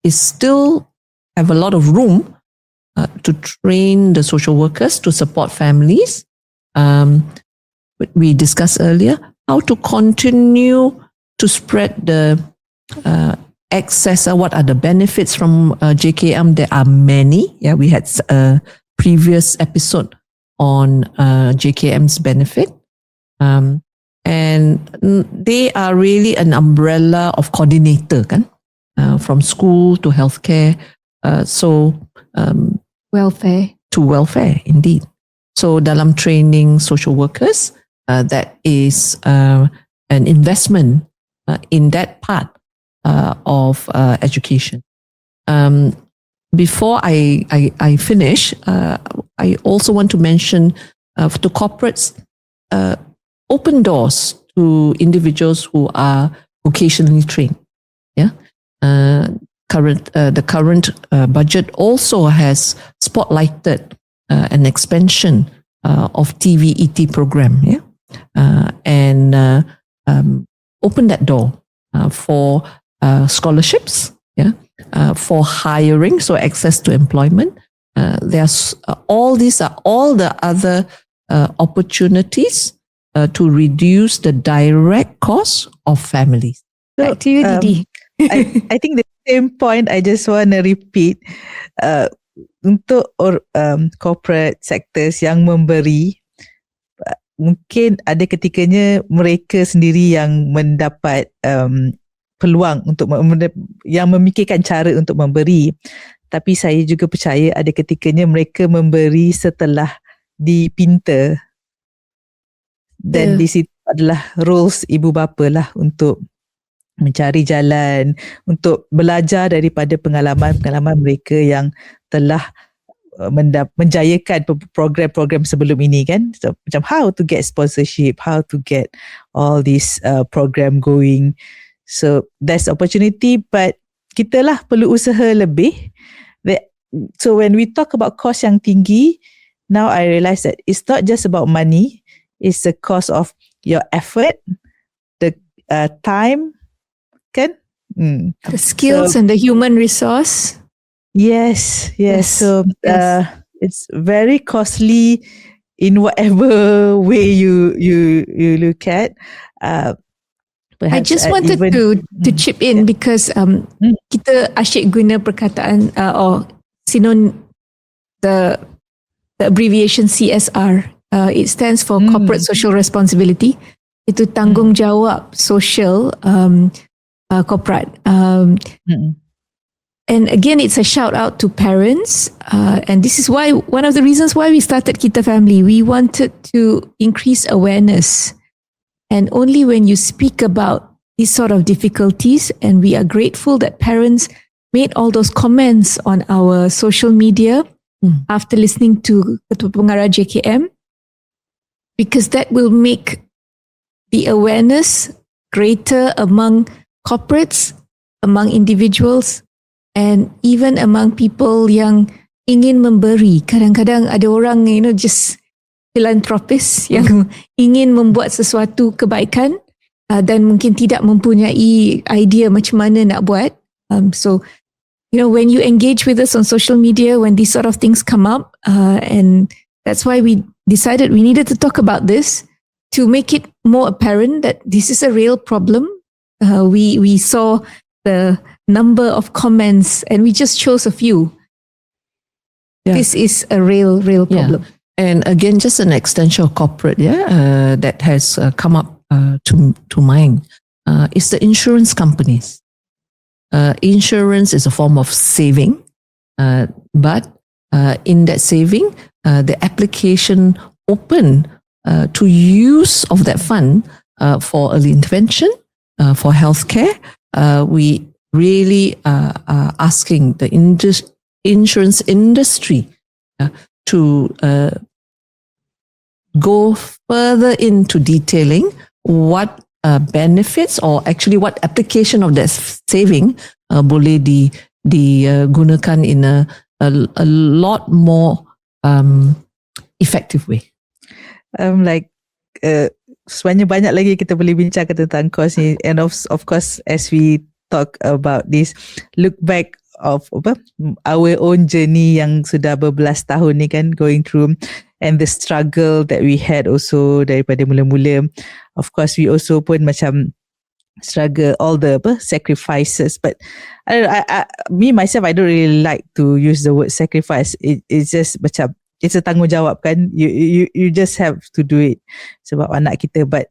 is still have a lot of room to train the social workers to support families. We discussed earlier how to continue to spread the access. What are the benefits from JKM? There are many. Yeah, we had a previous episode on JKM's benefit. And they are really an umbrella of coordinator, kan? From school to healthcare. Welfare. To welfare, indeed. So dalam training social workers, that is an investment in that part of education. Before I finish, I also want to mention to corporates, open doors to individuals who are vocationally trained. Yeah. The current budget also has spotlighted an expansion of TVET program, yeah, and open that door for scholarships, yeah, for hiring, so access to employment. There's all the other opportunities to reduce the direct cost of families. So, back to you, Didi. I think the same point I just want to repeat, untuk corporate sectors yang memberi, mungkin ada ketikanya mereka sendiri yang mendapat peluang untuk yang memikirkan cara untuk memberi, tapi saya juga percaya ada ketikanya mereka memberi setelah dipinta, dan di situ adalah roles ibu bapa lah untuk mencari jalan, untuk belajar daripada pengalaman-pengalaman mereka yang telah menjayakan program-program sebelum ini, kan. So, macam how to get sponsorship, how to get all this program going. So there's opportunity, but kita lah perlu usaha lebih. So when we talk about cost yang tinggi, now I realise that it's not just about money, it's the cost of your effort, the time, kan? The skills and the human resource. Yes. So it's very costly in whatever way you look at. I just wanted to chip in because kita asyik guna perkataan or the abbreviation CSR. It stands for Corporate Social Responsibility. Itu tanggungjawab sosial corporate. And again, it's a shout out to parents. And this is why one of the reasons why we started Kita Family. We wanted to increase awareness. And only when you speak about these sort of difficulties, and we are grateful that parents made all those comments on our social media after listening to Ketua Pengarah JKM, because that will make the awareness greater among corporates, among individuals, and even among people yang ingin memberi. Kadang-kadang ada orang, just philanthropist yang ingin membuat sesuatu kebaikan dan mungkin tidak mempunyai idea macam mana nak buat. So, when you engage with us on social media, when these sort of things come up, and that's why we decided we needed to talk about this to make it more apparent that this is a real problem. We saw the number of comments and we just chose a few. Yeah. This is a real problem. Yeah. And again, just an extension of corporate, that has come up to mind is the insurance companies. Insurance is a form of saving, but in that saving, the application open to use of that fund for early intervention, for healthcare. We really are asking the insurance industry to go further into detailing what benefits or actually what application of that saving boleh digunakan in a lot more effective way. Sebenarnya banyak lagi kita boleh bincangkan tentang kos ni, and of course as we talk about this, look back of our own journey yang sudah berbelas tahun ni kan, going through, and the struggle that we had also daripada mula-mula. Of course we also pun macam struggle all the sacrifices, but me myself I don't really like to use the word sacrifice. It's just macam it's a tanggungjawab kan, you just have to do it sebab anak kita. But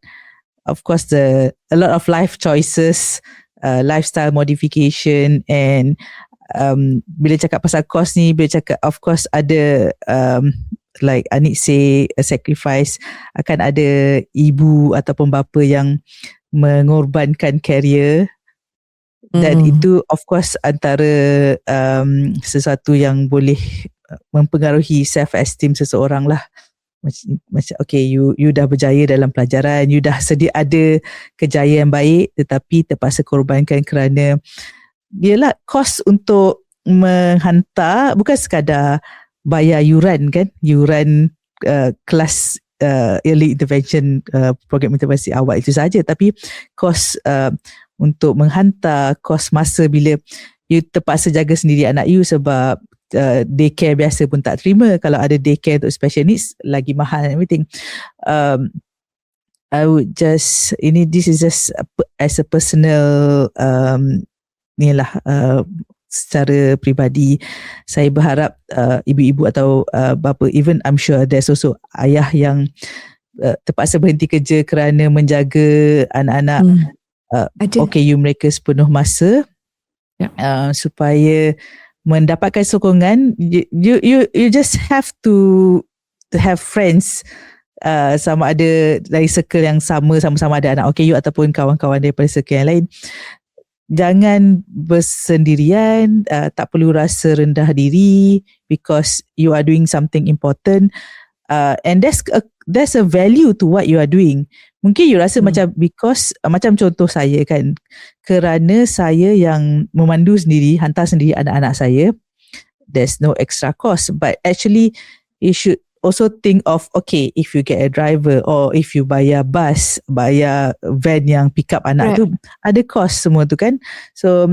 of course a lot of life choices, lifestyle modification, and bila cakap pasal kos ni, bila cakap of course ada like Anik say a sacrifice, akan ada ibu ataupun bapa yang mengorbankan career, dan itu of course antara sesuatu yang boleh mempengaruhi self-esteem seseorang lah. Macam okay, you dah berjaya dalam pelajaran, you dah sedia ada kejayaan baik, tetapi terpaksa korbankan kerana ialah kos untuk menghantar, bukan sekadar bayar yuran kan, yuran kelas early intervention, program intervensi awal itu saja, tapi kos untuk menghantar, kos masa bila you terpaksa jaga sendiri anak you sebab daycare biasa pun tak terima, kalau ada daycare untuk special needs lagi mahal and everything. I would just, this is just as a personal secara peribadi, saya berharap ibu-ibu atau bapa, even I'm sure there's also ayah yang terpaksa berhenti kerja kerana menjaga anak-anak. Okay, you mereka sepenuh masa, supaya mendapatkan sokongan. You just have to have friends, sama ada dari circle yang sama-sama ada anak okay you ataupun kawan-kawan daripada circle yang lain. Jangan bersendirian, tak perlu rasa rendah diri because you are doing something important, and there's a value to what you are doing. Mungkin you rasa macam because macam contoh saya kan, kerana saya yang memandu sendiri, hantar sendiri anak-anak saya, there's no extra cost, but actually you should also think of, okay, if you get a driver or if you bayar bus, bayar van yang pick up anak tu, ada cost semua tu kan. So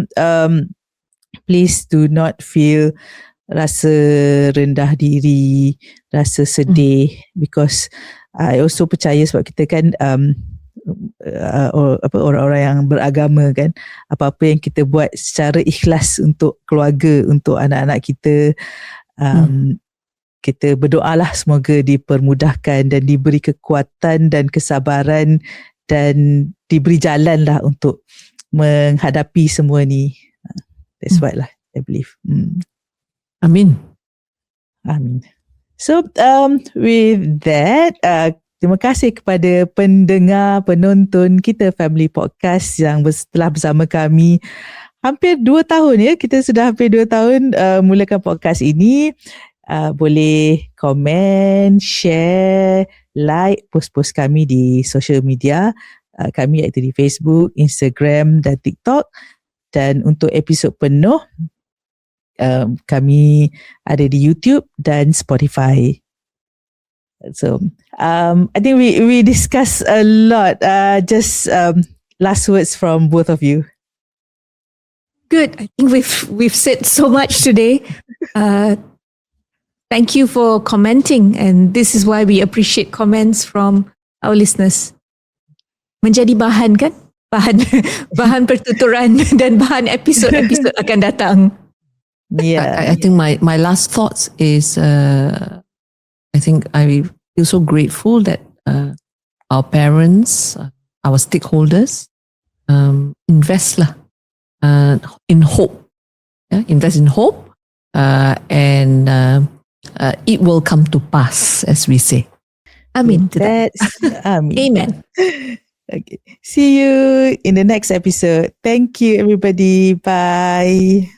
please do not feel rasa rendah diri, rasa sedih, because I also percaya sebab kita kan orang-orang yang beragama kan, apa-apa yang kita buat secara ikhlas untuk keluarga, untuk anak-anak kita, kita berdoalah semoga dipermudahkan dan diberi kekuatan dan kesabaran dan diberi jalan lah untuk menghadapi semua ni. That's what lah I believe. Amin. So with that, terima kasih kepada pendengar, penonton kita Family Podcast yang telah bersama kami hampir 2 tahun ya. Kita sudah hampir 2 tahun mulakan podcast ini. Boleh komen, share, like post-post kami di social media kami, iaitu di Facebook, Instagram dan TikTok. Dan untuk episod penuh kami ada di YouTube dan Spotify. So I think we discuss a lot. Just last words from both of you. Good. I think we've said so much today. Thank you for commenting, and this is why we appreciate comments from our listeners. Menjadi bahan kan? Bahan pertuturan dan bahan episod-episod akan datang. Yeah. I think my last thoughts is I think I feel so grateful that our parents, our stakeholders, invest in hope. Yeah? Invest in hope, and it will come to pass, as we say. Amin. to that. Amin. Amen. Okay. See you in the next episode. Thank you, everybody. Bye.